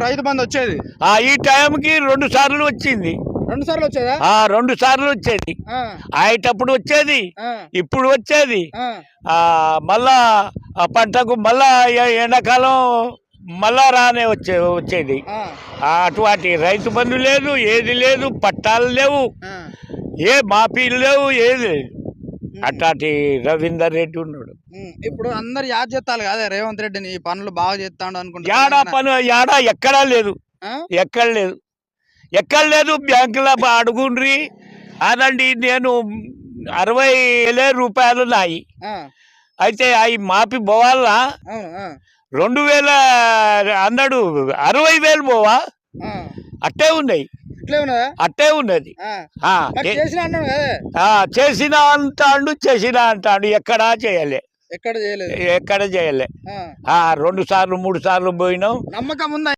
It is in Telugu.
రైతు బంధు వచ్చేది ఈ టైంకి 2 సార్లు వచ్చింది. 2 సార్లు వచ్చేదా? 2 సార్లు వచ్చేది. అయ్యేటప్పుడు వచ్చేది, ఇప్పుడు వచ్చేది. మళ్ళా ఆ పంటకు మళ్ళా ఎండాకాలం మళ్ళా రానే వచ్చేది. అటువంటి రైతు బంధు లేదు, ఏది లేదు, పట్టాలు లేవు, ఏ మాఫీలు లేవు, ఏది లేదు. అట్లాంటి రవీందర్ రెడ్డి ఉన్నాడు. ఇప్పుడు అందరు యాడ్ చేస్తాను కదా రేవంత్ రెడ్డిని, ఈ పనులు బాగా చేస్తాడు అనుకుంటా. యాడా ఎక్కడా లేదు, ఎక్కడ లేదు. బ్యాంకులో అడుగుండ్రి అనండి. నేను 60,000 రూపాయలు నాయి, అయితే అవి మాపి పోవాలా? 2,000 అన్నాడు, 60,000 పోవా? అట్టే ఉన్నాయి, అట్టే ఉన్నది. చేసిన అంటాడు, ఎక్కడా చేయలే, ఎక్కడ చేయలే. 2 సార్లు 3 సార్లు పోయినాం. నమ్మకం ఉందా?